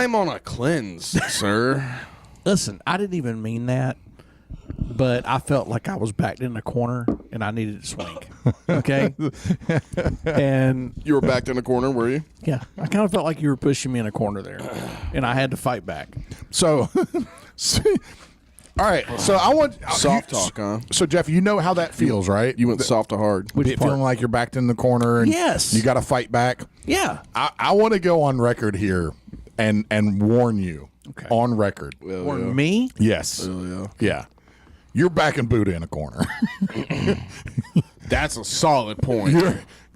am on a cleanse, sir. Listen, I didn't even mean that, but I felt like I was backed in the corner and I needed to swing. Okay? And You were backed in the corner, were you? yeah, I kind of felt like you were pushing me in a corner there, and I had to fight back. So, all right. So I want Soft talk, huh? So Jeff, you know how that feels, right? You went soft to hard. Feeling like you're backed in the corner, and Yes. you got to fight back. Yeah. I want to go on record here and warn you. Okay. On record. Or me? Yes. Yeah. You're backing Buddha in a corner. That's a solid point.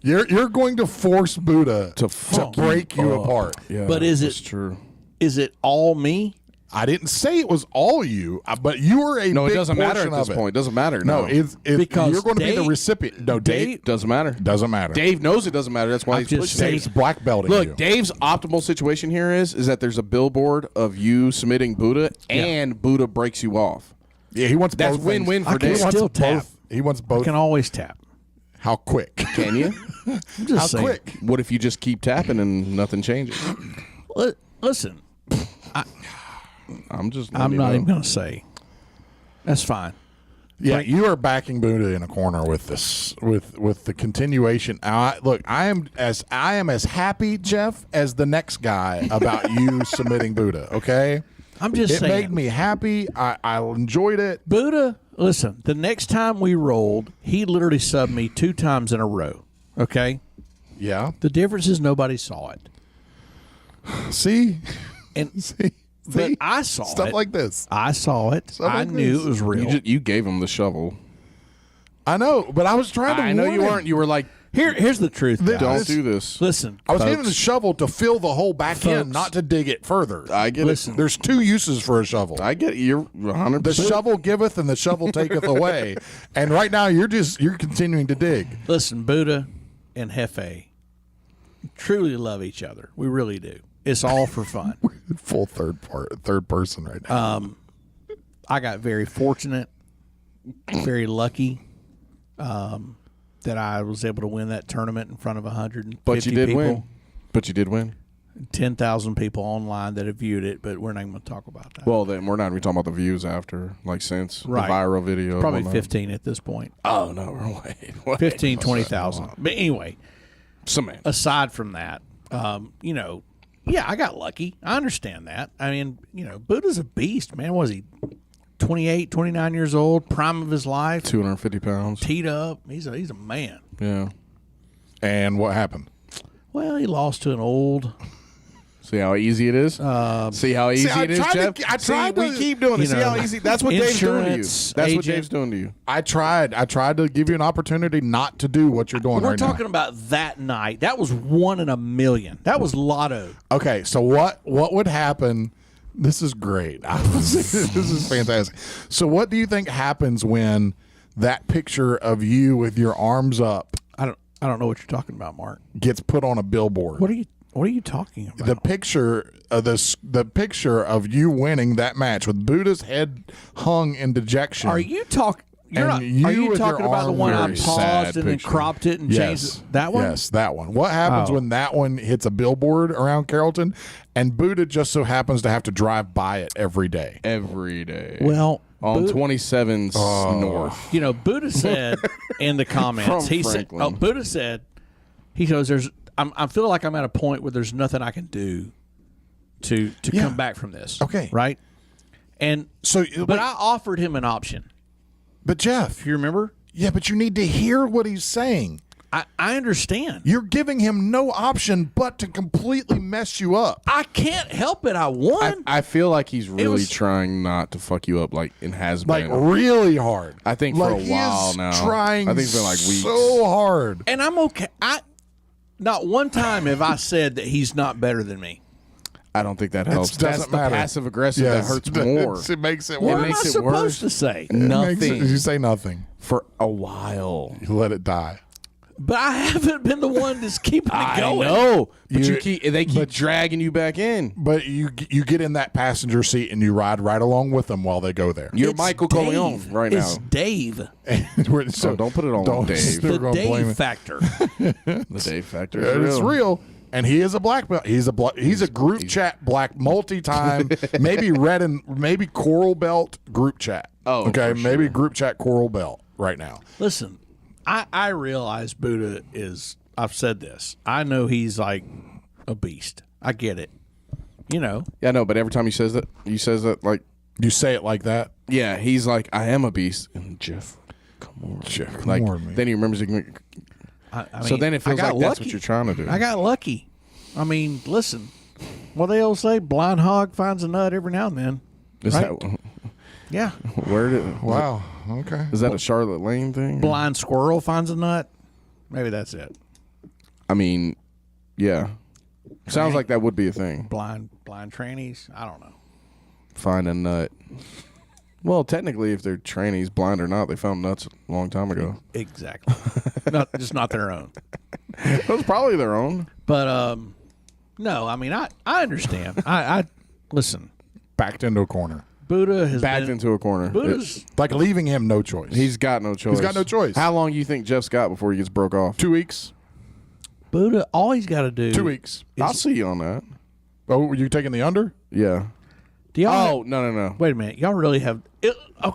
You're going to force Buddha to break you apart. Yeah, But that's true. Is it all me? I didn't say it was all you, but you were a No, it big doesn't matter at portion this of it. point. It doesn't matter. No, it's Because you're going to be the Dave- recipient. No, Dave Doesn't matter. doesn't matter. Dave knows it doesn't matter. That's why I'm he's just pushing. saying- Dave's black belting Look, you. Dave's optimal situation here is that there's a billboard of you submitting Buddha and Buddha breaks you off. Yeah, he wants That's both things. win-win for I can Dave. He wants still tap. both. He wants I both. can always tap. How quick? Can you? I'm just How saying. quick? What if you just keep tapping and nothing changes? Listen, I'm not even going to say. That's fine. Yeah, you are backing Buddha in a corner with this, with the continuation. Look, I am as happy, Jeff, as the next guy about you submitting Buddha. Okay, I'm just it saying. made me happy. I enjoyed it. Buddha, listen, the next time we rolled, he literally subbed me 2 times in a row. Okay? Yeah. The difference is nobody saw it. See, And see, but I saw stuff it. like this. I saw it. Stuff I like knew this. it was real. You gave him the shovel. I know, but I was trying to. I know warn you him. weren't. You were like, Here's the truth, guys. don't do this. Listen, I was folks, giving the shovel to fill the hole back Folks. in, not to dig it further. I get Listen. There's 2 uses for a shovel. it. I get it. You're 100%. The shovel giveth and the shovel taketh away. And right now you're continuing to dig. Listen, Buddha and Hefe truly love each other. We really do. It's all for fun. Full third person right now. I got very fortunate, very lucky that I was able to win that tournament in front of 150 but you did people. win. But you did win. 10,000 people online that have viewed it, but we're not going to talk about that. Well, then we're not even talking about the views after, like since Right. the viral video. Probably and all that. 15 at this point. Oh no, wait. 15, 20,000. But anyway, Cement. aside from that, yeah, I got lucky. I understand that. I mean, Buddha's a beast, man. Was he 28, 29 years old, prime of his life, 250 pounds. teed up? He's a man. Yeah. And what happened? Well, he lost to an old. See how easy it is? See how easy I it is, tried to- Jeff? I tried we to- keep doing it. See how easy? That's what Dave's doing to you. Insurance That's what agent. Dave's doing to you. I tried to give you an opportunity not to do what you're doing We're right talking about that night. That was 1 in a million. That was lotto. now. Okay, so what would happen? This is great. This is fantastic. So what do you think happens when that picture of you with your arms up I don't know what you're talking about, Mark. gets put on a billboard? What are you talking about? The picture of the picture of you winning that match with Buddha's head hung in dejection. Are you talking? And Are you you with talking your about the arm one I very paused sad and then picture. cropped it and changed it? That one? Yes, that one. What happens Oh. when that one hits a billboard around Carrollton and Buddha just so happens to have to drive by it every day? Every day. Well, on Buddha- 27's north. Buddha said in the comments, From he said, Franklin. Buddha said, he goes, I feel like I'm at a point where there's nothing I can do to come back from this. Okay. Right? And So, but I offered him an option. but Jeff, You remember? yeah, but you need to hear what he's saying. I understand. You're giving him no option but to completely mess you up. I can't help it. I won. I feel like he's really was- trying not to fuck you up, like it has Like been. really hard. I think for a he while is now. Trying I think it's been like weeks. so hard. and I'm okay. Not one time have I said that he's not better than me. I don't think that helps. doesn't That's the matter. passive aggressive Yes. that hurts more. It makes it What worse. am makes I it supposed worse. to say? Nothing You say nothing. for a while. You let it die. But I haven't been the one that's keeping it I going. know, but You- they keep dragging you back in. But you get in that passenger seat and you ride right along with them while they go there. You're It's Michael Dave. Corleone right It's now. Dave. So don't put it on Dave. They're The gonna blame Dave it. factor. The Dave factor is It's real. And he is a black belt. He's a group chat black multi-time, maybe red and maybe coral belt group chat. Oh, okay, for maybe sure. group chat coral belt right now. Listen, I realize Buddha is. I've said this. I know he's like a beast. I get it. You know. Yeah, no, but every time he says that like, You say it like that. yeah, he's like, I am a beast. And Jeff, come on. Jeff, come like, on, man. then he remembers. I So mean, then it feels I got like that's lucky. what you're trying to do. I got lucky. I mean, listen. What they all say, blind hog finds a nut every now and then. Is right? that Yeah. where did? Wow. Okay. Is that a Charlotte Lane thing? Blind squirrel finds a nut. Maybe that's it. I mean, yeah. Sounds like that would be a thing. Blind trannies. I don't know. Find a nut. Well, technically, if they're trannies, blind or not, they found nuts a long time ago. Exactly. just not their own. That was probably their own. But no, I mean I understand. I listen. Backed into a corner. Buddha has Backed been, into a corner. Buddha's Like leaving him no choice. He's got no choice. He's got no choice. How long do you think Jeff's got before he gets broke off? 2 weeks. Buddha. All he's got to do. 2 weeks. I'll see you on that. Oh, were you taking the under? Yeah. Do y'all Oh, no. wait a minute. Y'all really have okay.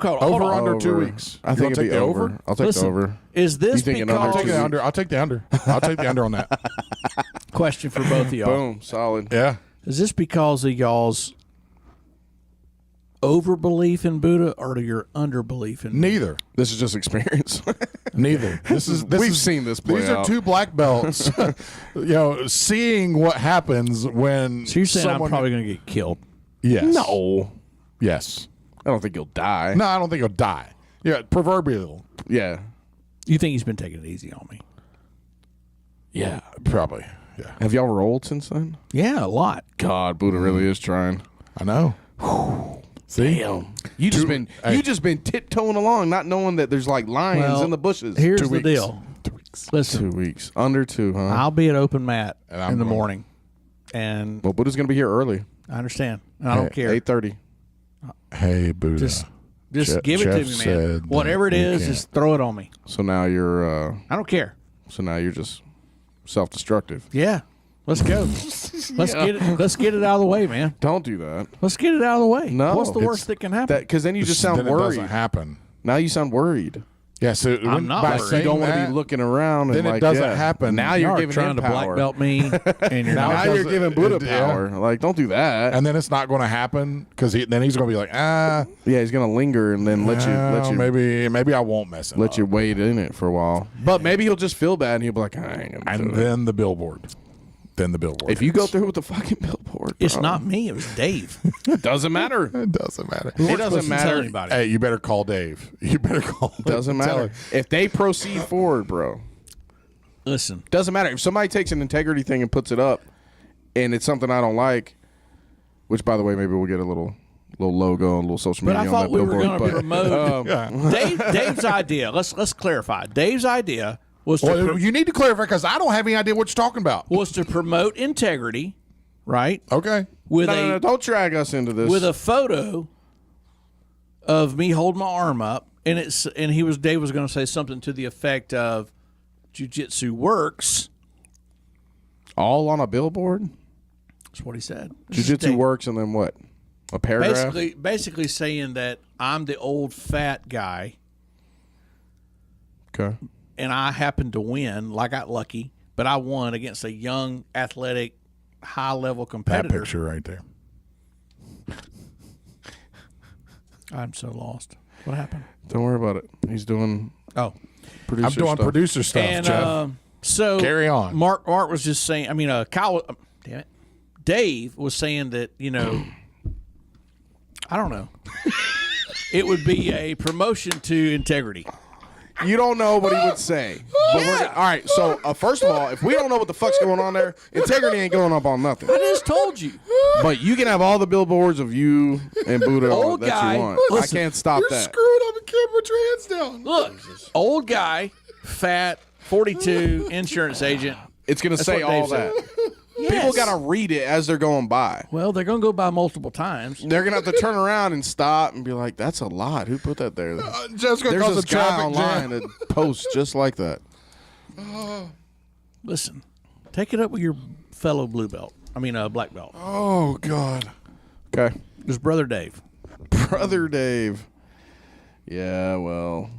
Hold Over on. under 2 Over. weeks. I You think wanna it'd be take the over. I'll take Listen, the over. Is this You thinking under I'll because take the under. I'll take the under. I'll take the under on that. question for both of y'all? Boom. Solid. Yeah. Is this because of y'all's overbelief in Buddha or your underbelief in Neither. This is just experience. Neither. We've seen this play These out. are two black belts. Seeing what happens when So you're saying someone, I'm probably going to get killed? yes. No. Yes. I don't think you'll die. No, I don't think he'll die. Yeah, proverbial. Yeah. You think he's been taking it easy on me? Yeah, probably. Yeah, Have y'all rolled since then? Yeah, a lot. God, Buddha really is trying. I know. See, Damn. You just been tiptoeing along, not knowing that there's like lions Well, in the bushes. Here's 2 the weeks. deal. 2 weeks. Listen, 2 weeks. Under 2, huh? I'll be at open mat And I'm in the going. morning, and Well, Buddha's gonna be here early. I understand. And I don't care. 8:30. Hey, Buddha. Just Jeff give it to me, man. said Whatever it that we is, can't. just throw it on me. So now you're I don't care. just self-destructive. Yeah, let's go. Let's get it. Let's get it out of the way, man. Don't do that. Let's get it out of the way. No, What's the it's- worst that can happen? That because then you just sound Then it worried. doesn't happen. Now you sound worried. Yeah, so I'm not by worried. You saying don't want to that, be looking around. then and it like, doesn't yeah. happen. Now Y'all you're are giving trying him to power. black belt me, and you're Now not. Now you're doesn't- giving Buddha yeah. power. Like, don't do that. and then it's not going to happen because then he's going to be like, Yeah, he's gonna linger and then let you maybe I won't mess it let up. you wait in it for a while. But maybe he'll just feel bad and he'll be like, I ain't gonna do And it. then the billboard. If you go through with the fucking billboard, It's bro, not me. It was Dave. It doesn't matter. it doesn't matter. It doesn't Supposed to tell matter. anybody. Hey, you better call Dave. You better call. Doesn't tell matter. him. If they proceed forward, bro. Listen, Doesn't matter. If somebody takes an integrity thing and puts it up and it's something I don't like, which by the way, maybe we'll get a little logo, a little social but media I on thought that we were billboard. going to promote Dave's idea. Let's clarify. Dave's idea was to Well, you need to clarify because I don't have any idea what you're talking about. promote integrity, right? Okay. With No, don't drag us into this. with a photo of me holding my arm up, and Dave was going to say something to the effect of jiu-jitsu works. all on a billboard. That's what he said. Jiu-jitsu works, and then what? A paragraph. Basically saying that I'm the old fat guy, Okay. and I happened to win. I got lucky, but I won against a young, athletic, high-level That competitor. picture right there. I'm so lost. What happened? Don't worry about it. He's doing Oh, producer I'm doing stuff. producer stuff, and Jeff. so Carry on. Mark was just saying. I mean, Kyle. Damn it, Dave was saying that I don't know. It would be a promotion to integrity. You don't know what he would say. But all right, so first of all, if we don't know what the fuck's going on there, integrity ain't going up on nothing. I just told you. But you can have all the billboards of you and Buddha Old that guy, you want. listen, I can't stop that. screwed up and can't put your hands down. Look, old guy, fat, 42, insurance agent. It's going to say what Dave all said. that. Yes. People got to read it as they're going by. Well, they're going to go by multiple times. They're going to have to turn around and stop and be like, that's a lot. Who put that there? Just gonna There's cause this a guy traffic online jam. that posts just like that. Listen, Take it up with your fellow blue belt. I mean, black belt. Oh God. Okay. There's Brother Dave. Brother Dave. Yeah, well,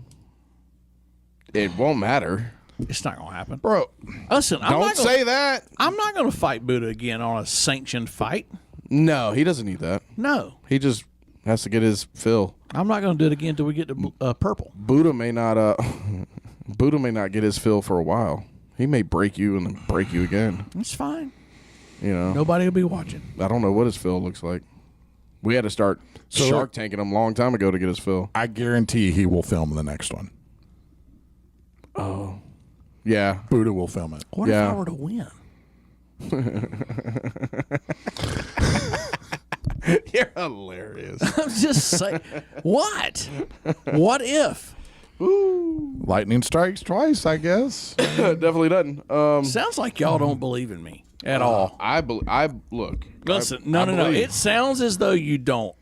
it won't matter. It's not gonna happen, Bro, Listen, Don't say that. I'm not gonna fight Buddha again on a sanctioned fight. No, he doesn't need that. No, He just has to get his fill. I'm not gonna do it again until we get to purple. Buddha may not get his fill for a while. He may break you and then break you again. It's fine. You know, Nobody will be watching. I don't know what his fill looks like. We had to start Shark Tanking him a long time ago to get his fill. I guarantee he will film the next one. Oh, yeah. Buddha will film it. What if I were to win? You're hilarious. I'm just saying. What? What if? Lightning strikes twice, I guess. Definitely doesn't. Sounds like y'all don't believe in me at all. I look. Listen, I no. believe. It sounds as though you don't.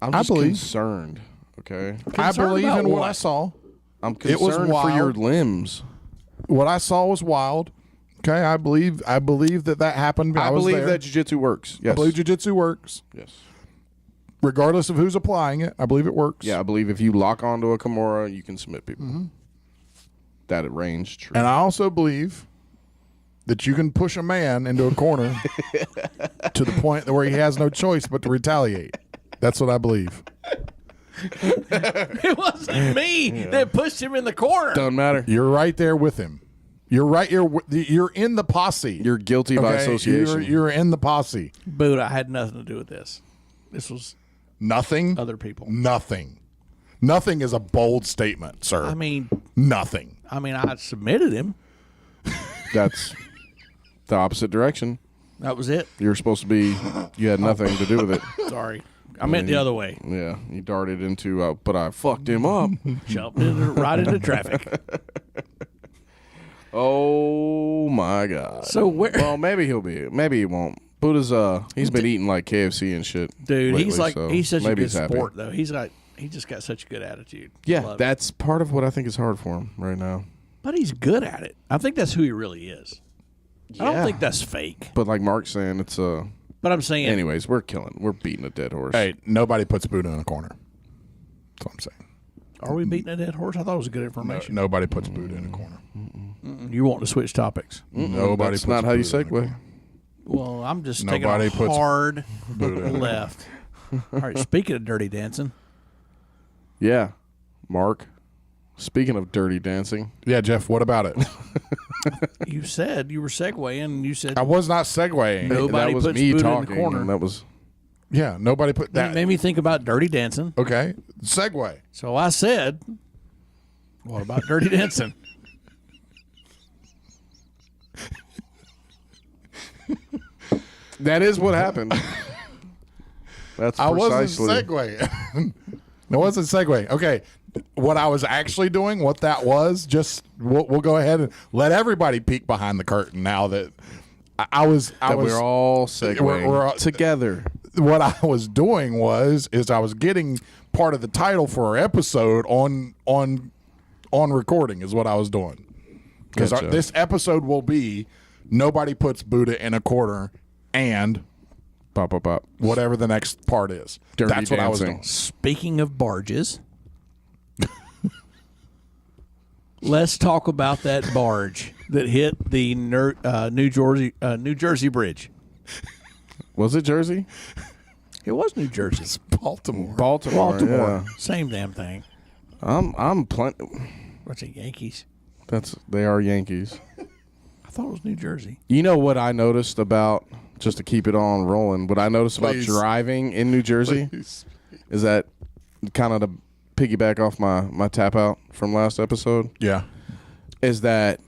I'm just believe. concerned. Okay. I believe about in what what? I saw. I'm It was concerned for your wild. limbs. What I saw was wild. Okay, I believe that happened. I was believe there. that jiu-jitsu works. Yes. I believe jiu-jitsu works. Yes. Regardless of who's applying it, I believe it works. Yeah, I believe if you lock onto a Kimura, you can submit people. That at range, true. And I also believe that you can push a man into a corner to the point where he has no choice but to retaliate. That's what I believe. It wasn't me that pushed him in the corner. Doesn't matter. You're right there with him. You're right. You're in the posse. You're guilty by association. You're in the posse. Buddha, I had nothing to do with this. This was Nothing. other people. Nothing. Nothing is a bold statement, sir. I mean, Nothing. I submitted him. That's the opposite direction. That was it. You're supposed to be. You had nothing to do with it. Sorry. I meant the other way. Yeah, you darted into. But I fucked him up. Jumped right into traffic. Oh my God. So where, Well, maybe he'll be. Maybe he won't. Buddha's he's been eating like KFC and shit. dude? lately, He's like so he's such a maybe good he's happy. sport though. He just got such a good attitude. Yeah, Love it. that's part of what I think is hard for him right now. But he's good at it. I think that's who he really is. I don't Yeah. think that's fake. But like Mark's saying, it's But I'm saying, Anyways, we're beating a dead horse. Hey, nobody puts Buddha in a corner. That's what I'm saying. are we beating a dead horse? I thought it was good information. Nobody puts Buddha in a corner. You want to switch topics? Nobody That's puts not how you Buddha in a segue. Well, I'm just Nobody taking a puts hard Buddha in a left. All right. Speaking of dirty dancing, Yeah, Mark. Speaking of dirty dancing, Yeah, Jeff, what about it? you said you were segueing, and you said I was not segueing. Nobody that was puts me Buddha in the talking. corner. And that was Yeah, nobody put It that. made me think about dirty dancing. Okay, segue. So I said, "What about dirty dancing?" that is what happened. That's I wasn't precisely. segue. It wasn't segue. Okay, what I was actually doing, what that was, just we'll go ahead and let everybody peek behind the curtain now that I was. We're all segueing we're all- together. What I was doing is I was getting part of the title for our episode on recording is what I was doing. Because Gotcha. this episode will be nobody puts Buddha in a corner and Pop, pop, pop. whatever the next part is. Dirty That's what I was dancing. doing. Speaking of barges, let's talk about that barge that hit the New Jersey Bridge. Was it Jersey? It was New Jersey. Baltimore. Baltimore. Yeah. Same damn thing. I'm plenty. What's it, Yankees? They are Yankees. I thought it was New Jersey. You know what I noticed about, just to keep it on rolling, what I noticed about Please. driving in New Jersey Please. is that kind of to piggyback off my tap out from last episode, Yeah. is that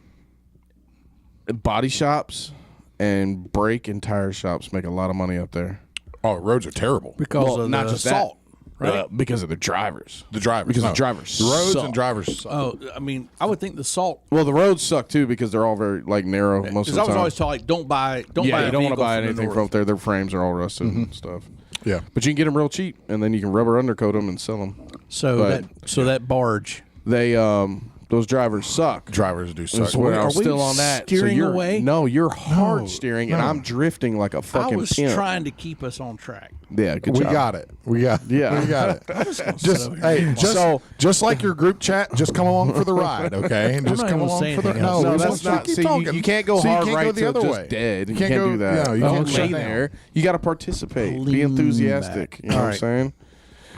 body shops and brake and tire shops make a lot of money up there. Oh, roads are terrible. Because of not the just salt, that, right? because of the drivers. The drivers. Because no. the drivers The roads suck. and drivers suck. Oh, I mean, I would think the salt. Well, the roads suck too because they're all very like narrow most of Because the I was time. always taught, like, don't buy. yeah, a you don't want to vehicle buy from the anything north. from up there. Their frames are all rusted and stuff. Yeah. But you can get them real cheap, and then you can rubber undercoat them and sell them. So But- that barge. They Those drivers suck. Drivers do suck. Swear, I'm we still on that. steering you're, away? No, you're hard steering, and I'm drifting like a fucking I was pimp. trying to keep us on track. Yeah, good We job. got it. We got it. Just like your group chat, just come along for the ride, okay? And just not come even along saying for the anything else. No, we that's just not. keep See, talking. you can't go So hard can't right go the till other just way. dead. You can't can't go- do that. no, you Don't can't stay shut down. there. You got to participate. Be Lean enthusiastic. back. You know what I'm saying?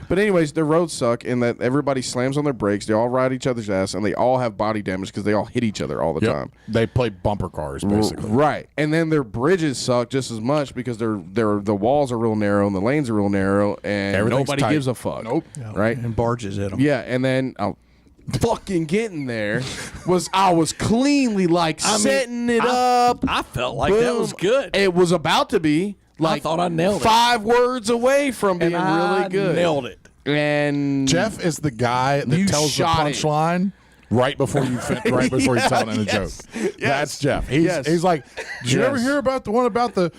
But anyways, the roads suck in that everybody slams on their brakes. They all ride each other's ass, and they all have body damage because they all hit each other all the Yep. time. They play bumper cars, basically. Right. And then their bridges suck just as much because the walls are real narrow and the lanes are real narrow, and Everything's nobody tight. gives a fuck. Nope. Right? And barges at them. Yeah, and then fucking getting there I was cleanly setting it up. I felt like that was Boom. good. It was about to be. Like, I thought I nailed it. 5 words away from being And I really good. nailed it. And Jeff is the guy that You tells the shot it. punchline right before you Yeah, tell in a joke. yes. That's Jeff. He's like, did you ever Yes. hear about the one about the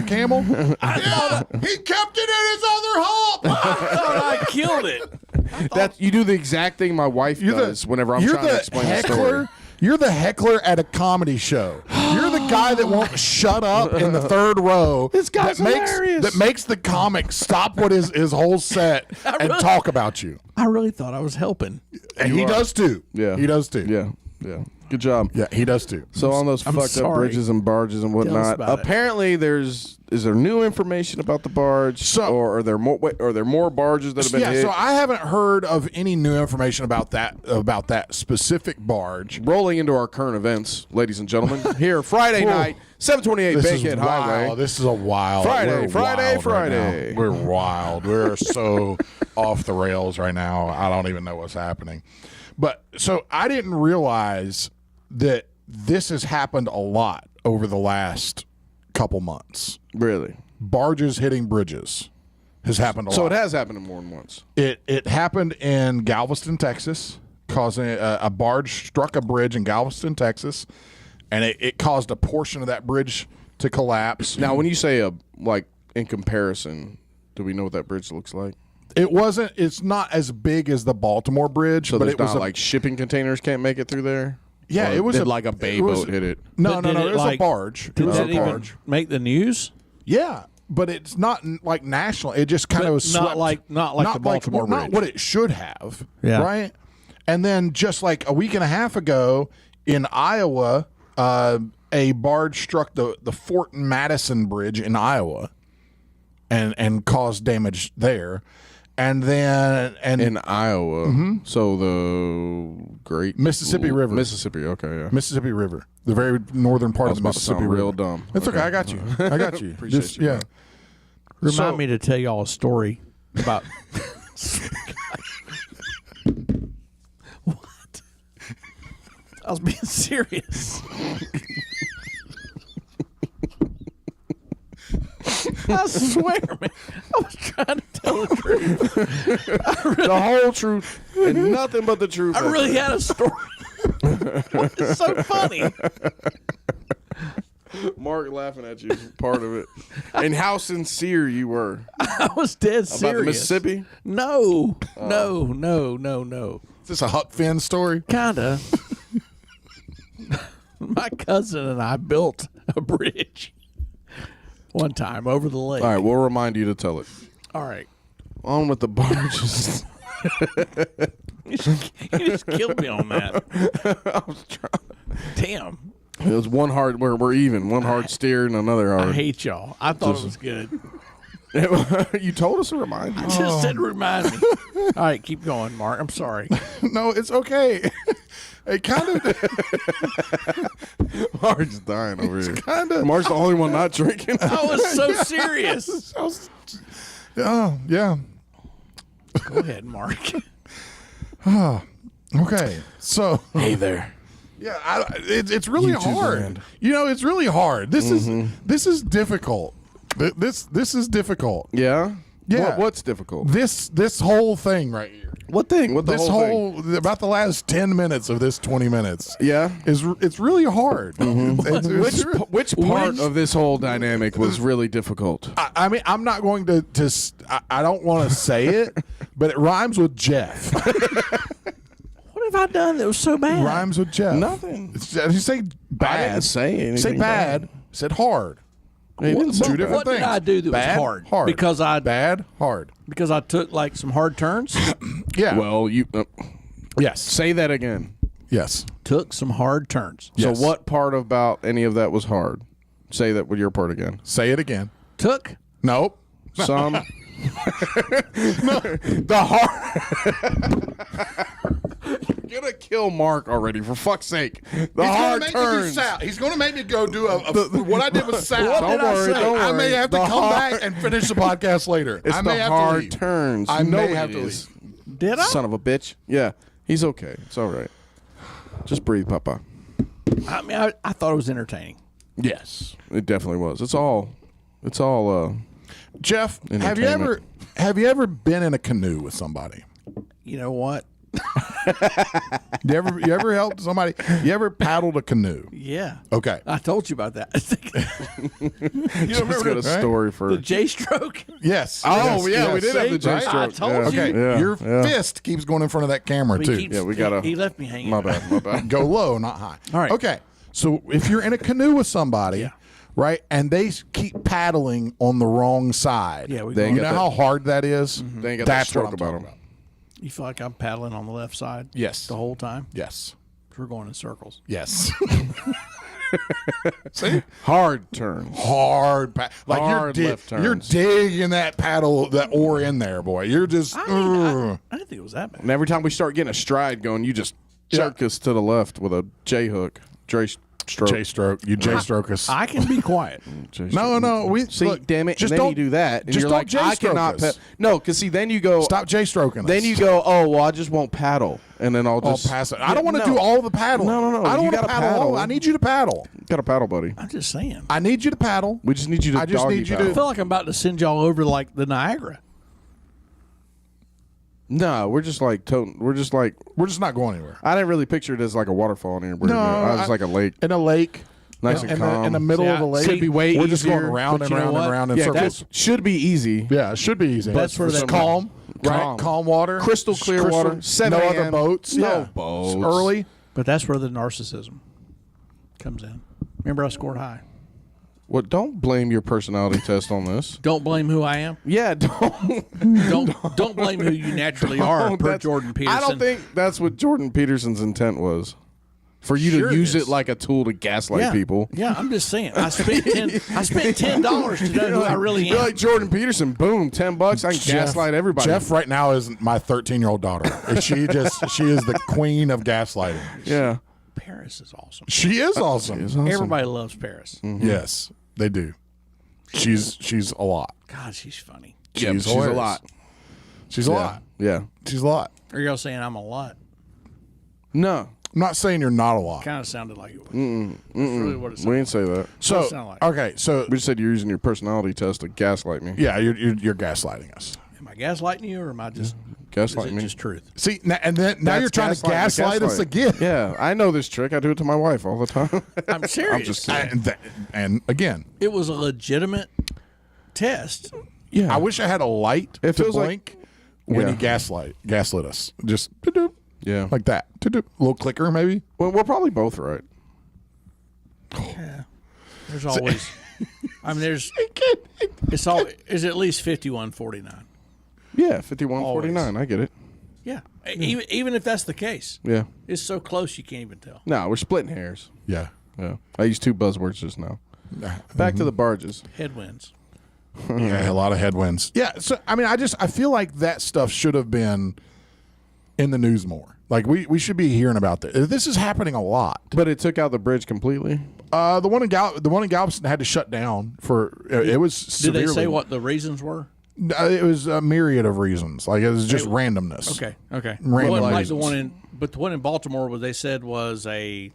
camel? Yeah, he kept it in his other hump. I thought I killed it. that you do the exact thing my wife does whenever I'm trying to explain the story. You're the heckler at a comedy show. You're the guy that won't shut up in the third row. This guy's that hilarious. makes the comic stop what his whole set and talk about you. I really thought I was helping. And he does too. Yeah. He does too. Yeah. Good job. Yeah, he does too. So on those I'm fucked up sorry. bridges and barges and whatnot, about it. apparently is there new information about the barge, or are there more barges that have been hit? So I haven't heard of any new information about that specific barge. Rolling into our current events, ladies and gentlemen, here Friday night, 728 This Bankhead is Highway. wild. This is a wild Friday, we're Friday, wild right Friday. now. We're wild. We're so off the rails right now. I don't even know what's happening. But so I didn't realize that this has happened a lot over the last couple months. Really? Barges hitting bridges has happened a lot. So it has happened more than once. It happened in Galveston, Texas, causing a barge struck a bridge in Galveston, Texas, and it caused a portion of that bridge to collapse. Now, when you say in comparison, do we know what that bridge looks like? It's not as big as the Baltimore Bridge, So but there's it was not like shipping containers can't make it through there? yeah, Or it was did like a bay boat hit it? No, But did it was it, a barge. It Did was that a even barge. make the news? Yeah, but it's not like national. It just kind But of was not swept. like the Baltimore not Bridge. what it should have. Yeah. Right. And then just like a week and a half ago in Iowa, a barge struck the Fort Madison Bridge in Iowa, and caused damage there. And then In Iowa. So the Great Mississippi River. Mississippi, okay, yeah. Mississippi River, the very northern part I of was the about to Mississippi sound River. real dumb. It's okay. I got you. I got you. Appreciate Just, you, yeah. bro. Remind me to tell y'all a story about what? I was being serious. I swear, man. I was trying to tell the truth. The whole truth and nothing but the truth. I really had a story. It's so funny. Mark laughing at you is part of it. And how sincere you were. I was dead serious. About the Mississippi? No. No. Is this a Huck Finn story? Kinda. My cousin and I built a bridge one time over the lake. All right, we'll remind you to tell it. All right. On with the barges. You just killed me on that. I was trying. Damn. It was one hard. We're even. One hard steer and another I hard. hate y'all. I thought it was good. You told us to remind you. I just said remind me. All right, keep going, Mark. I'm sorry. No, it's okay. It kind of. Mark's dying over here. Kinda. Mark's the only one not drinking. I was so serious. Oh, yeah. Go ahead, Mark. Okay. So. Hey there. Yeah, it's really YouTube hard. land. You know, it's really hard. This is difficult. This is difficult. Yeah. Yeah. What's difficult? This whole thing right here. What thing? What the This whole thing? about the last 10 minutes of this 20 minutes. Yeah. It's really hard. Which part of this whole dynamic was really difficult? I mean, I'm not going to I don't want to say it, but it rhymes with Jeff. What have I done that was so bad? Rhymes with Jeff. Nothing. You say bad. I didn't say anything. Say bad. bad. Said hard. He didn't say Two bad. different What things. did I do that bad, was hard? Hard. Because I bad, hard. because I took like some hard turns. Yeah. Well, you yes. say that again. Yes. Took some hard turns. Yes. So what part about any of that was hard? Say that with your part again. Say it again. Took Nope. Some. The hard. You're gonna kill Mark already, for fuck's sake. The He's hard gonna make turns. me do Sal. He's going to make me go do what I did with Sal. Don't worry, don't I may worry. have to The come hard- back and finish the podcast later. It's I may the have hard to leave. turns. I know may have it to is. leave. did I? Son of a bitch. Yeah, he's okay. It's all right. Just breathe, Papa. I mean, I thought it was entertaining. Yes, it definitely was. It's all. Jeff, Entertainment. have you ever been in a canoe with somebody? You know what? You ever helped somebody? You ever paddled a canoe? Yeah. Okay. I told you about that. You just got a right? story for. The J stroke. Yes. Oh Yes, yeah, we yes. did have the J Right? stroke. I told yeah. you. Okay. Yeah, Your yeah. fist keeps going in front of that camera too. Yeah, we gotta- He left me hanging. My bad. My bad. Go low, not high. All right. Okay. So if you're in a canoe with somebody, Yeah. right, and they keep paddling on the wrong side, Yeah, we They go. ain't you got know that- how hard that is? They ain't got that That's what stroke I'm about talking them. You feel like I'm paddling on the left side? Yes. The whole time? Yes. We're going in circles. Yes. See? Hard turns. Hard, like Hard left you're turns. digging that paddle, that oar in there, boy. You're just. I didn't think it was that bad. And every time we start getting a stride going, you just jerk us to the left with a J hook. Stroke. J stroke. You J stroke us. I can be quiet. No. We See, look, damn it. Just and then don't you do that. And just you're don't like, I J-stroke cannot. us. No, because see, then you go. Stop J stroking us. Then you go, oh, well, I just won't paddle. And then I'll I'll just. pass it. I don't want to No. do all the paddling. No. I don't You want to gotta paddle. paddle. All. I need you to paddle. Got a paddle, buddy. I'm just saying. I need you to paddle. We just need you to I just doggy need you to- I paddle. feel like I'm about to send y'all over like the Niagara. No, we're just like We're just not going anywhere. I didn't really picture it as like a waterfall in here. No, I was like a lake. In a lake. Nice and calm. In the middle See, of a lake. should be way We're just going easier, around but and you know around and what? around in Yeah, circles. that should be easy. Yeah, it should be easy. That's where it's that- calm, right? Calm. Calm water, Crystal clear water, 7 no other a.m. boats, No yeah. boats. It's early. But that's where the narcissism comes in. Remember, I scored high. Well, don't blame your personality test on this. Don't blame who I am. Yeah, don't. Don't blame who you naturally are. Per That's- Jordan Peterson. I don't think that's what Jordan Peterson's intent was. For you Sure to it use is. it like a tool to gaslight people. Yeah, I'm just saying. I spent $10 to know who I really am. You're like Jordan Peterson. Boom, $10. I can gaslight everybody. Jeff right now is my 13-year-old daughter. She is the queen of gaslighting. Yeah. Paris is awesome. She is awesome. It's awesome. Everybody loves Paris. Yes, they do. She's a lot. God, she's funny. Yeah, she's a hilarious. lot. She's a Yeah. lot. Yeah. She's a lot. Are y'all saying I'm a lot? No. I'm not saying you're not a lot. Kind of sounded like it was. That's really what it We sounded didn't say that. So sound like? okay, so We just said you're using your personality test to gaslight me. yeah, you're gaslighting us. like. Am I gaslighting you, or am I just? Is Gaslight it me. just truth? See, now That's you're trying to gaslighting gaslight us again. Yeah, I know this trick. I do it to my wife all the time. I'm serious. I'm just kidding. And again, It was a legitimate test. Yeah. I wish I had a light It to feels like- blink when Yeah. he gaslit us. Just doop, Yeah. like that. Doop. Little clicker maybe. Well, we're probably both right. Yeah. There's always. I mean, it's at least 51-49. Yeah, 51-49. I get it. Yeah. Even if that's the case, Yeah. it's so close you can't even tell. No, we're splitting hairs. Yeah. Yeah. I used 2 buzzwords just now. Back to the barges. Headwinds. Yeah, a lot of headwinds. Yeah, so I mean, I feel like that stuff should have been in the news more. Like we should be hearing about this. This is happening a lot. But it took out the bridge completely. The one in Galveston had to shut down for it was Did severely. they say what the reasons were? It was a myriad of reasons. Like it was just randomness. Okay. Random Like the reasons. one in Baltimore, what they said was a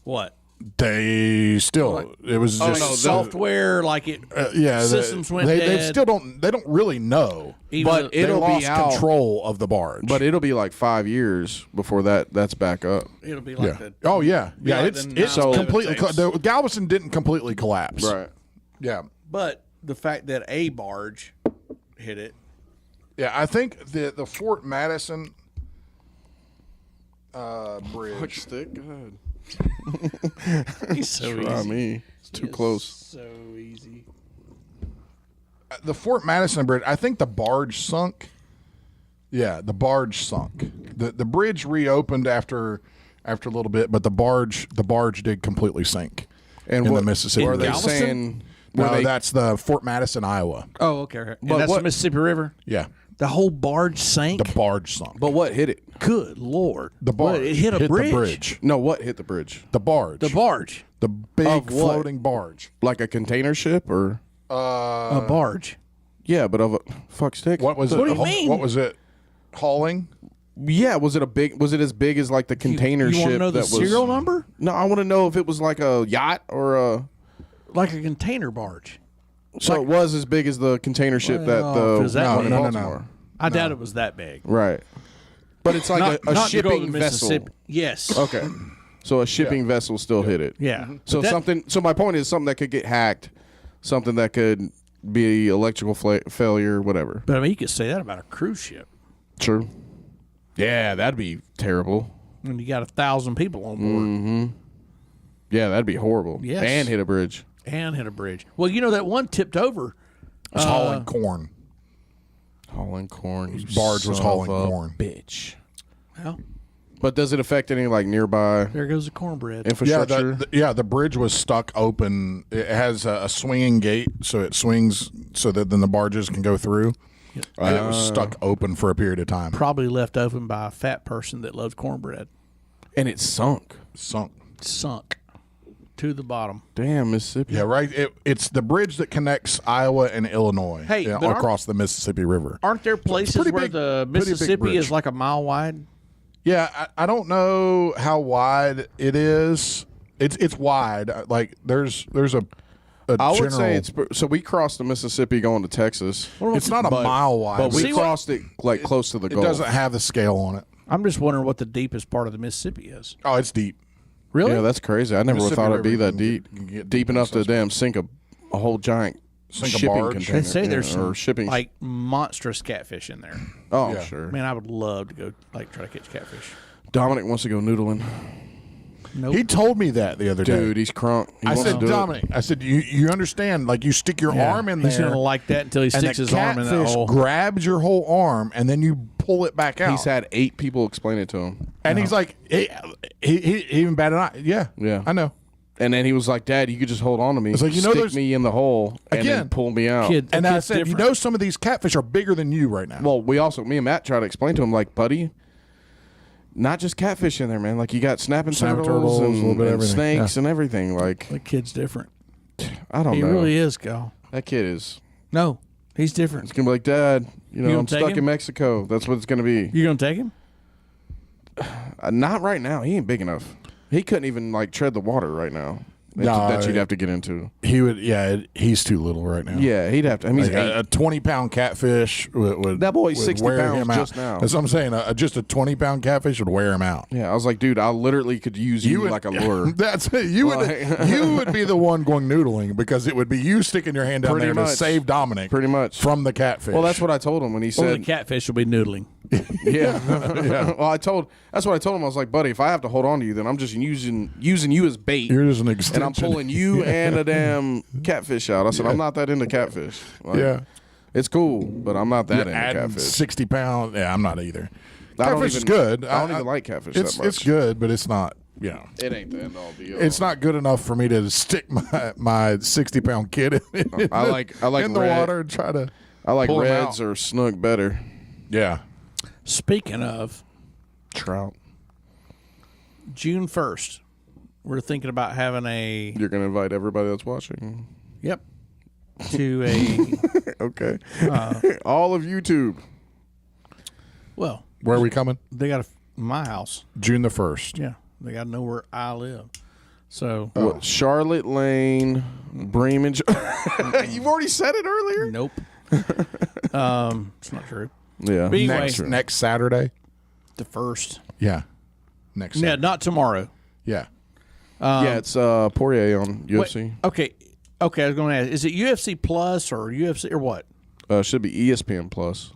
what? They still it was just no, Software, like it. yeah. systems went they dead. still don't. They don't really know. Even But the- it'll they be lost out. control of the barge. But it'll be like 5 years before that's back up. it'll be like yeah. the. Oh yeah. Yeah. like It's the it's 9/11 completely. tapes. The Galveston didn't completely collapse. Right. Yeah. But the fact that a barge hit it. Yeah, I think the Fort Madison. Bridge. Stick. Go ahead. He's so Try easy. me. It's too close. So easy. The Fort Madison Bridge. I think the barge sunk. Yeah, the barge sunk. The bridge reopened after a little bit, but the barge did completely sink And in what the Mississippi Are River. they Galveston? saying? No, that's the Fort Madison, Iowa. Oh, okay. And But that's what- the Mississippi River? Yeah, The whole barge sank? the barge sunk. But what hit it? Good Lord. The barge What, it hit a bridge? the bridge. No, what hit the bridge? The barge. The barge. The big Of what? floating barge. Like a container ship, or A barge. yeah, but of a fuck stick. What was it? What do you mean? What was it? Hauling? Yeah, was it as big as like the container You ship want to know the that was? serial number? No, I want to know if it was like a yacht or a. Like a container barge. So it was as big as the container ship that Well, the is that one in big? No. Baltimore. I doubt it was that big. Right. But it's like Not a to go to shipping vessel. Mississippi. Yes. Okay. So a shipping vessel still hit it. Yeah. So But that- something. So my point is something that could get hacked, something that could be electrical failure, whatever. But I mean, you could say that about a cruise ship. True. Yeah, that'd be terrible. And you got 1,000 people on board Yeah, that'd be horrible. Yes. And hit a bridge. and hit a bridge. Well, you know that one tipped over. It's hauling corn. Hauling corn. you barge was son hauling of a corn. Bitch. Well, But does it affect any like nearby there goes the cornbread. infrastructure? The bridge was stuck open. It has a swinging gate, so it swings so that then the barges can go through. And it was stuck open for a period of time. Probably left open by a fat person that loves cornbread. And it sunk. Sunk. Sunk to the bottom. Damn, Mississippi. Yeah, right. It's the bridge that connects Iowa and Illinois. Hey, but aren't- across the Mississippi River. Aren't there places pretty where big- the pretty big Mississippi bridge. is like a mile wide? Yeah, I don't know how wide it is. It's wide. Like there's a I would general, say it's so we crossed the Mississippi going to Texas. it's not a but- mile wide. But we See what- crossed it like close to the it Gulf. doesn't have the scale on it. I'm just wondering what the deepest part of the Mississippi is. Oh, it's deep. Really? Yeah, that's crazy. I never Mississippi thought it'd be River that can deep. get- can get Deep deep enough to in damn sink a whole giant Sink a shipping barge. container. They say there's yeah, some or shipping. like monstrous catfish in there. oh, Yeah. sure. Man, I would love to go like try to catch catfish. Dominic wants to go noodling. Nope. He told me that the other day. Dude, he's crunk. He I wants said, to do Dominic, I said, you understand? Like you stick your Yeah. arm in He's there, gonna like that until he and sticks the his arm in that catfish hole. grabs your whole arm, and then you pull it back it. out. He's had 8 people explain it to him. and he's like, he even batted an eye. Yeah, Yeah. I know. And then he was like, Dad, you could just hold on to me. It's like, you know, stick there's- me in the hole and then Again, pull me out. Kid, And the I kid's said, different. you know, some of these catfish are bigger than you right now. Well, me and Matt tried to explain to him, like, buddy, not just catfish in there, man. Like, you got snapping Snapping turtles, turtles, a and, little bit of and everything. snakes and everything. Like, the kid's different. I don't He know. really is, Gal. That kid is. No, he's different. It's going to be like, Dad, you know, gonna I'm take stuck him? in Mexico. That's what it's going to be. You gonna take him? Not right now. He ain't big enough. He couldn't even, like, tread the water right now. That, No, that you'd have to get into. he would. Yeah, he's too little right now. Yeah, he'd have to. I mean, he's Like 8. a 20-pound catfish would That boy's would 60 wear pounds him out. just now. That's what I'm saying. Just a 20-pound catfish would wear him out. Yeah, I was like, dude, I literally could use you would- like a lure. That's it. You would Like- you would be the one going noodling because it would be you sticking your hand down Pretty there to much. save Dominic Pretty much. from the catfish. Well, that's what I told him when he Or the said, catfish will be noodling. yeah. Well, that's what I told him. I was like, buddy, if I have to hold on to you, then I'm just using you as bait. You're just an extension. And I'm pulling you and a damn catfish out. I said, I'm not that into catfish. Like, Yeah. It's cool, but I'm not that into adding catfish. 60 pounds. Yeah, I'm not either. I don't Catfish is even- good. I don't even like catfish it's, that much. It's good, but it's not, you know. It ain't the end all deal. It's not good enough for me to stick my 60-pound kid in, I like in the red. water and try to. I like pull 'em reds out. or snook better. Yeah. Speaking of Trout. June 1st, we're thinking about having You're gonna invite everybody that's watching. to a Okay. All of YouTube. well, Where are we coming? they got my house. June the 1st. Yeah, they got to know where I live. So What, Charlotte Lane, Bremen. You've already said it earlier. nope. It's not true. Yeah. But anyway, Next Saturday? the first. Yeah. Next Yeah, Saturday. not tomorrow. Yeah. Yeah, it's Poirier on Wait, UFC. okay. I was going to ask: is it UFC Plus or UFC or what? Should be ESPN Plus.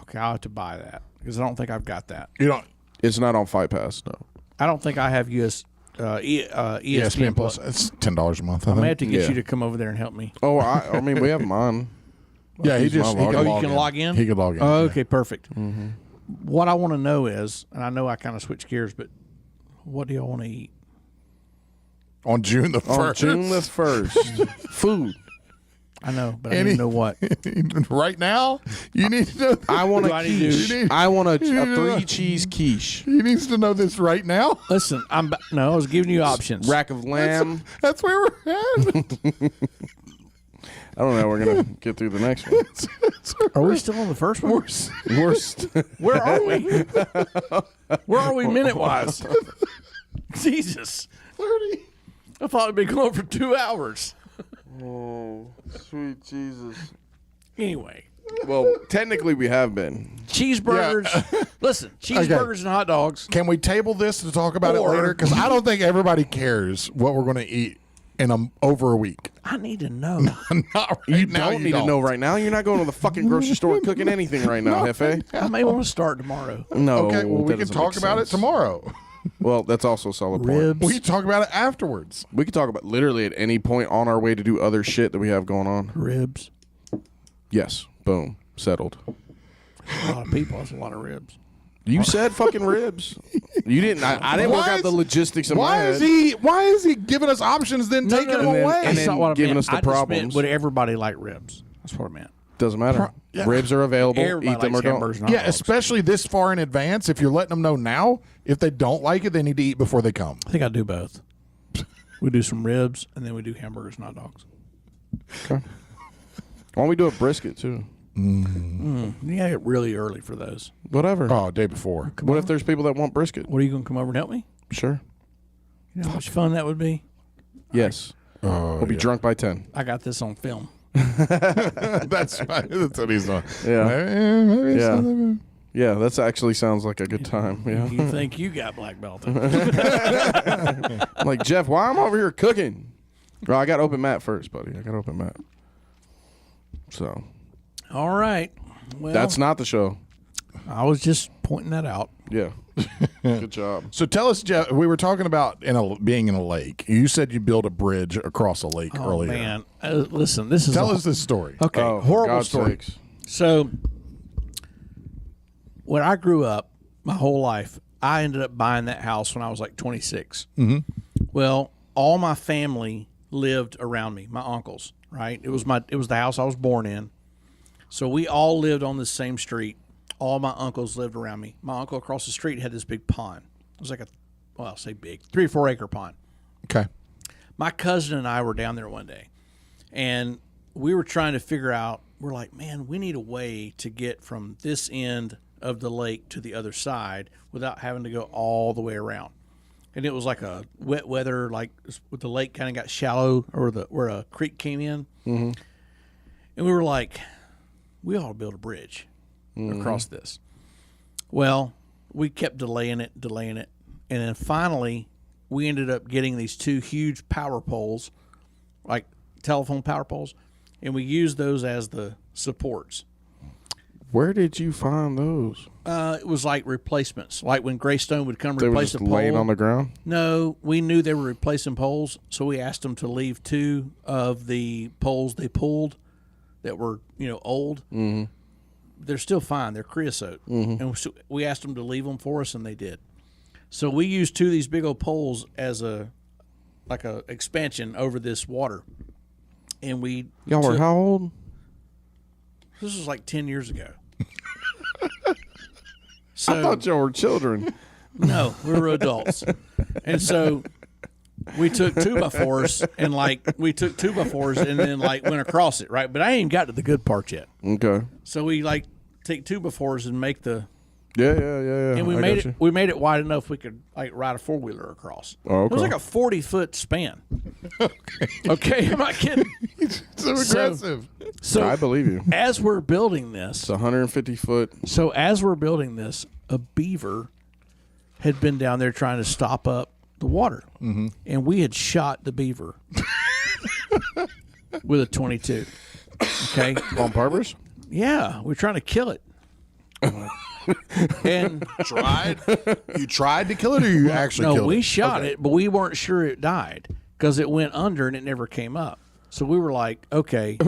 Okay, I'll have to buy that because I don't think I've got that. You don't. It's not on Fight Pass. No. I don't think I have ESPN Plus. It's $10 a month. I I may think. have to get Yeah. you to come over there and help me. Oh, I mean, we have mine. Yeah, he Use just my login. Oh, you can log in? He can log in. Oh, yeah. okay, perfect. What I want to know is, and I know I kind of switch gears, but what do y'all want to eat? On June the 1st. On June the 1st. Food. I know, but I need to know what. Right now, you need to know. I want a Do I need to- quiche. I want a need to know. 3-cheese quiche. He needs to know this right now. Listen, I was giving you options. Rack of lamb. That's where we're at. I don't know. We're going to get through the next one. Are we still on the first one? Worst. Where are we? Where are we minute-wise? Jesus. 30. I thought it'd be going for 2 hours. Oh, sweet Jesus. Anyway, Well, technically we have been. cheeseburgers. Listen, cheeseburgers and hot dogs. Can we table this to talk about Or- it later? Because I don't think everybody cares what we're going to eat in over a week. I need to know. Not right You now. don't need to know right now. You're not going to the fucking grocery store and cooking anything right now, Hefe. I may want to start tomorrow. No. Okay, well, we that can doesn't talk make about it sense. tomorrow. Well, that's also a solid point. Ribs. We can talk about it afterwards. We could talk about literally at any point on our way to do other shit that we have going on. Ribs. Yes. Boom. Settled. A lot of people. That's a lot of ribs. You said fucking ribs. You didn't. I didn't work out the logistics in my Why head. is he giving us options then taking them and then- away? and That's then not what I giving meant. us the I just meant, problems. would everybody like ribs? That's what I meant. Doesn't matter. Yeah. Ribs are available. Everybody Eat them or likes don't. hamburgers and hot Yeah, dogs. especially this far in advance. If you're letting them know now, if they don't like it, they need to eat before they come. I think I do both. We do some ribs and then we do hamburgers and hot dogs. Okay. Why don't we do a brisket too? You gotta get really early for those. Whatever. Oh, day before. What if there's people that want brisket? What, are you gonna come over and help me? Sure. You know how much fun that would be? Yes. Oh, We'll be drunk by 10. I got this on film. That's right. That's what he's doing. Yeah. Maybe it's Yeah. not- Yeah, that actually sounds like a good time. Yeah. You think you got black belt? I'm like, Jeff, why am I over here cooking? Well, I got open mat first, buddy. I got open mat. So All right. Well, that's not the show. I was just pointing that out. Yeah. Good job. So tell us, Jeff. We were talking about being in a lake. You said you built a bridge across a lake Oh earlier. man, listen. This is Tell us this story. Okay, Oh, for horrible God's story. sakes. So, when I grew up, my whole life, I ended up buying that house when I was like 26. Mm-hmm. Well, all my family lived around me. My uncles, right? It was the house I was born in. So we all lived on the same street. All my uncles lived around me. My uncle across the street had this big pond. It was like I'll say big, 3 or 4 acre pond. Okay. My cousin and I were down there one day, and we were trying to figure out, we're like, man, we need a way to get from this end of the lake to the other side without having to go all the way around. And it was like a wet weather, like with the lake kind of got shallow, or where a creek came in. Mm-hmm. And we were like, we ought to build a bridge across this. Well, we kept delaying it. And then finally, we ended up getting these 2 huge power poles, like telephone power poles, and we used those as the supports. Where did you find those? It was like replacements, like when Greystone would come They were replace just a pole. laying on the ground? No, we knew they were replacing poles, so we asked them to leave 2 of the poles they pulled that were, old. Mm-hmm. They're still fine. They're creosote. Mm-hmm. And so we asked them to leave them for us, and they did. So we used 2 of these big old poles as a expansion over this water. And we Y'all were how old? This was like 10 years ago. So I thought y'all were children. no, we were adults. And so we took 2x4s and then went across it, right? But I ain't even got to the good part yet. Okay. So we take 2x4s and make the Yeah. and we I made got it you. we made it wide enough we could ride a 4-wheeler across. Oh, It was okay. like a 40-foot span. Okay, I'm not kidding. So aggressive. So I believe you. as we're building this, It's 150 foot. a beaver had been down there trying to stop up the water. Mm-hmm. And we had shot the beaver with a 22. Okay. On purpose? Yeah, we're trying to kill it. And You tried to kill it, or you actually no, killed it? we shot it, but we weren't sure it died because it went under and it never came up. So we were like, okay,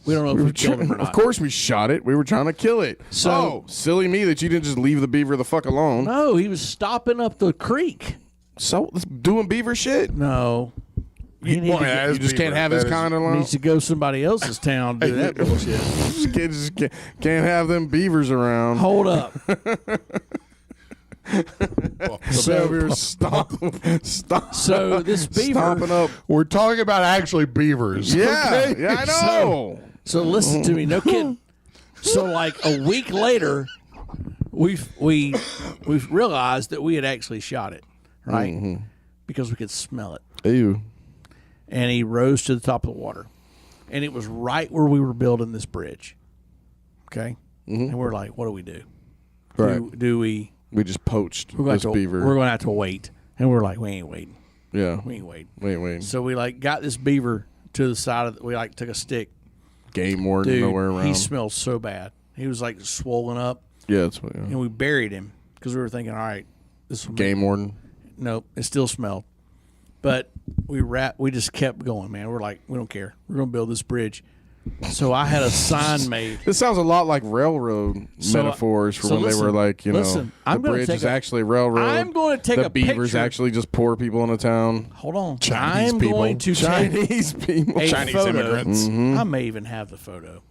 we don't know if we killed him or not. Of course we shot it. We were trying to kill it. So- silly me that you didn't just leave the beaver the fuck alone. No, he was stopping up the creek. So doing beaver shit. No. He Well, yeah, You just can't have his kind alone. needs to go somebody else's town to do that bullshit. Just can't have them beavers around. Hold up. So we were stop. So this beaver. Stomping up. We're talking about actually beavers. Yeah, okay? yeah, I know. So listen to me, no kidding. So like a week later, we realized that we had actually shot it, right? Because we could smell it. Ew. And he rose to the top of the water, and it was right where we were building this bridge. Okay, and we're like, what do we do? Right. Do we? We just poached We're going this to, beaver. We're going to have to wait, and we're like, we ain't waiting. Yeah. We ain't waiting. Wait. So we like got this beaver to the side of. We like took a stick. Game warden Dude, nowhere around. he smelled so bad. He was like swollen up, Yeah, that's what. Yeah. and we buried him because we were thinking, all right, this will Game warden. Nope, it still smelled. But we just kept going, man. We're like, we don't care. We're gonna build this bridge. So I had a sign made. This sounds a lot like railroad metaphors for so when listen, they were like, you know, listen, the I'm gonna bridge take is a- actually a railroad. I'm going to take the a beavers picture. actually just poor people in a town. Hold on. Chinese I'm people. going to take Chinese people. a Chinese photo. immigrants. I may even have the photo.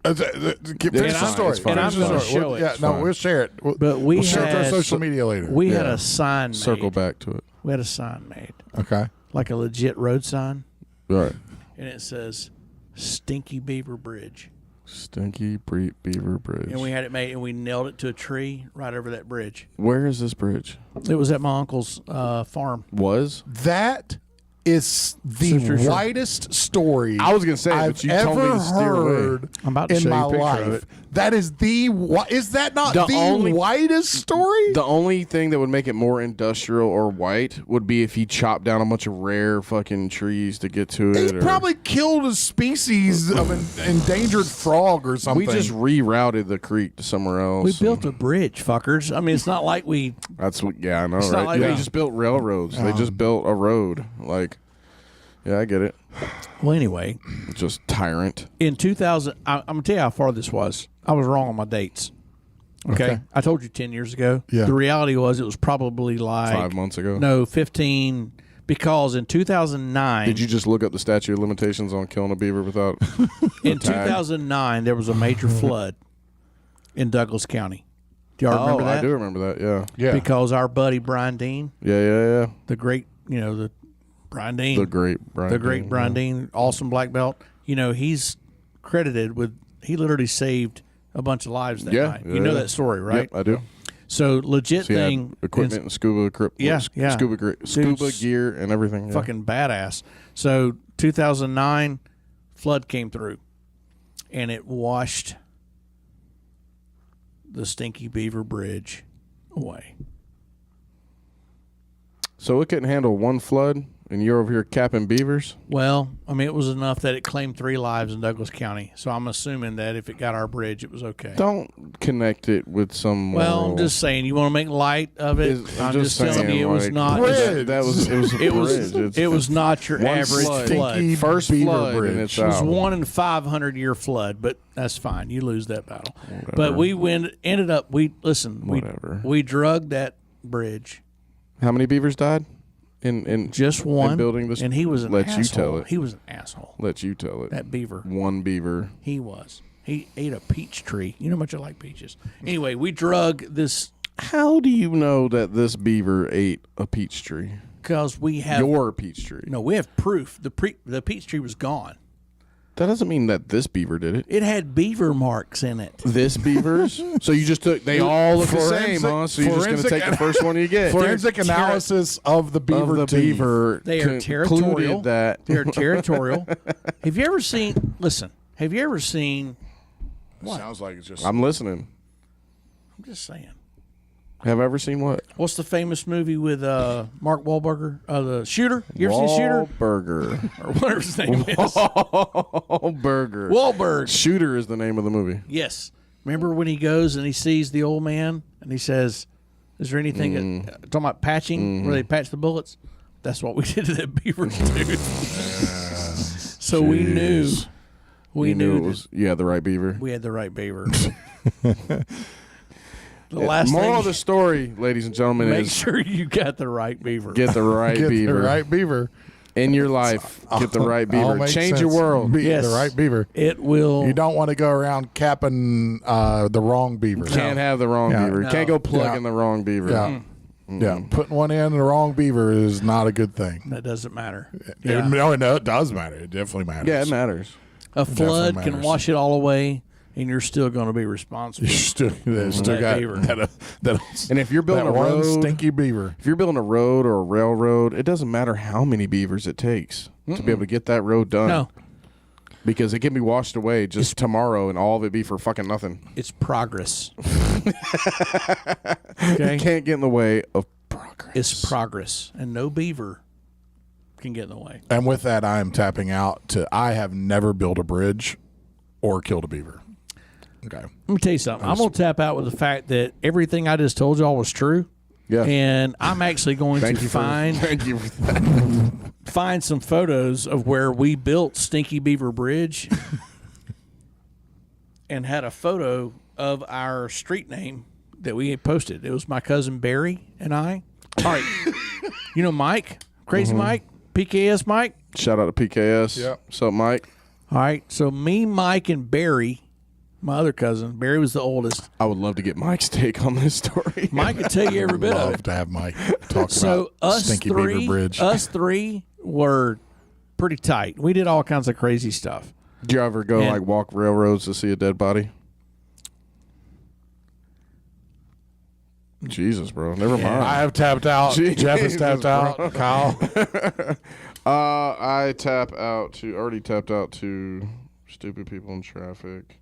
Finish the fine, story. it's fine, and I'm it's gonna fine. show it. Yeah, It's no, fine. we'll share it. But we we'll share it to our had- social media later. We had Yeah. a sign made. Circle back to it. We had a sign made, Okay. like a legit road sign, All right. and it says "Stinky Beaver Bridge." Stinky Beaver Bridge. And we had it made, and we nailed it to a tree right over that bridge. Where is this bridge? It was at my uncle's farm. Was? That is the Sure. whitest story I was gonna say, I've but you told me ever to steer away. heard I'm about to in show you my a picture life. of it. That is is that not The the only- whitest story? The only thing that would make it more industrial or white would be if he chopped down a bunch of rare fucking trees to get to He it. or- probably killed a species of an endangered frog or something. we just rerouted the creek to somewhere else. We built a bridge, fuckers. I mean, it's not like we. That's what. Yeah, I know, not right? like They we- just built railroads. They just built a road. Like, yeah, I get it. Well, anyway, Just tyrant. in 2000, I'm gonna tell you how far this was. I was wrong on my dates. Okay, I told you 10 years ago. Yeah. The reality was it was probably like 5 months ago. No, 15. Because in 2009, Did you just look up the statute of limitations on killing a beaver without? in 2009 there was a major flood in Douglas County. Do y'all remember that? I do remember that. Yeah. yeah. Because our buddy Brian Dean, Yeah. the great, the Brian Dean, The great Brian. the great Dean, Brian Dean, awesome black belt. He's credited with he literally saved a bunch of lives that Yeah, night. yeah, You know yeah. that story, right? Yep, I do. So legit So he had thing, equipment and scuba Yeah. scuba gear and everything. Yeah. fucking badass. So 2009 flood came through, and it washed the Stinky Beaver Bridge away. So it couldn't handle one flood, and you're over here capping beavers. Well, I mean, it was enough that it claimed 3 lives in Douglas County. So I'm assuming that if it got our bridge, it was okay. Don't connect it with some. Well, moral- I'm just saying, you want to make light of it. I'm just telling saying, you, it was like, not. Bridge. That was it was a It was. bridge. It's It was not your one average flood. flood. Stinky First Beaver flood, Bridge. and it's It was out. 1 in 500 year flood, but that's fine. You lose that battle. But we ended up. Whatever. We drugged that bridge. How many beavers died? In Just one. building this- and he was an let you asshole. tell it. He was an asshole. Let you tell it. That beaver. One beaver. He was. He ate a peach tree. You know how much I like peaches. Anyway, we drug this How do you know that this beaver ate a peach tree? because we have Your peach tree. no. We have proof. The peach tree was gone. That doesn't mean that this beaver did it. It had beaver marks in it. This beaver's? So you just took, they all look the same, huh? So you're just going to take the first one you get. Forensic analysis of the beaver. Of the teeth. beaver. They are concluded territorial. That They're territorial. Have you ever seen? Listen. Have you ever seen? Sounds like it's just. I'm listening. I'm just saying. Have I ever seen what? What's the famous movie with Mark Wahlberg? The Shooter. You ever seen Shooter? Wahlburger. Or whatever his name is. Wahlburger. Wahlberg. Shooter is the name of the movie. Yes. Remember when he goes and he sees the old man and he says, "Is there anything?" Talking about patching, where they patch the bullets. That's what we did to that beaver's tooth. So we knew. We knew it was. You had the right beaver. we had the right beaver. The last Moral thing, of the story, ladies and gentlemen, make is sure you got the right beaver. get the right Get beaver the right beaver. in your life. Get the right All beaver. makes Change your sense. world. Yes. The right beaver. It will. You don't want to go around capping the wrong beaver. Can't have the wrong Yeah. beaver. No. Can't go plug Yeah. in the wrong beaver. Yeah. Yeah. Putting one in the wrong beaver is not a good thing. That doesn't matter. No, it does matter. It definitely matters. Yeah, it matters. A flood can matters. wash it all away, and you're still going to be responsible. You still That got beaver. that, And if you're building that a one road, stinky beaver. if you're building a road or a railroad, it doesn't matter how many beavers it takes to be able to get that road done. No, Because it can be washed away just tomorrow and all of it be for fucking nothing. it's progress. It Okay, can't get in the way of progress. it's progress, and no beaver can get in the way. And with that, I am tapping out to I have never built a bridge or killed a beaver. Okay. Let me tell you something. I'm going to tap out with the fact that everything I just told y'all was true. Yeah. And I'm actually going Thank to you find thank you for that. find some photos of where we built Stinky Beaver Bridge and had a photo of our street name that we had posted. It was my cousin Barry and I. All right. You know Mike? Crazy Mike? PKS Mike? Shout out to PKS. Yep. What's up, Mike? All right. So me, Mike, and Barry, my other cousin, Barry was the oldest. I would love to get Mike's take on this story. Mike could tell you every bit of Love it. to have Mike talk So about us Stinky three, Beaver Bridge. us three were pretty tight. We did all kinds of crazy stuff. Did you ever go And- like walk railroads to see a dead body? Jesus, bro. Never mind. I have tapped out. Jeff has tapped Jesus, out. Kyle. I already tapped out to stupid people in traffic.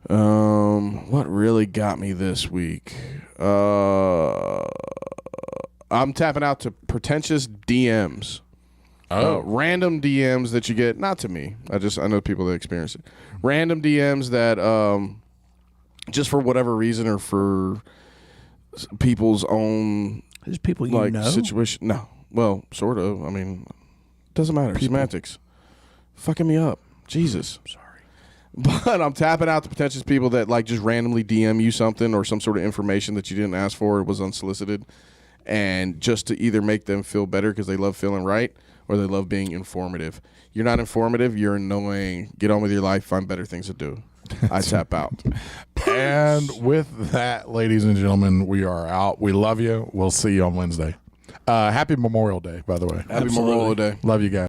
What really got me this week? I'm tapping out to pretentious DMs. Random DMs that you get, not to me. I know people that experience it. Random DMs that just for whatever reason or for people's own There's people you like know. situation. No, well, sort of. I mean, doesn't matter. Semantics, fucking me up. Jesus, Sorry. but I'm tapping out to pretentious people that like just randomly DM you something or some sort of information that you didn't ask for. It was unsolicited, and just to either make them feel better because they love feeling right or they love being informative. You're not informative. You're annoying. Get on with your life. Find better things to do. I tap out. And with that, ladies and gentlemen, we are out. We love you. We'll see you on Wednesday. Happy Memorial Day, by the way. Happy Memorial Day. Love you guys.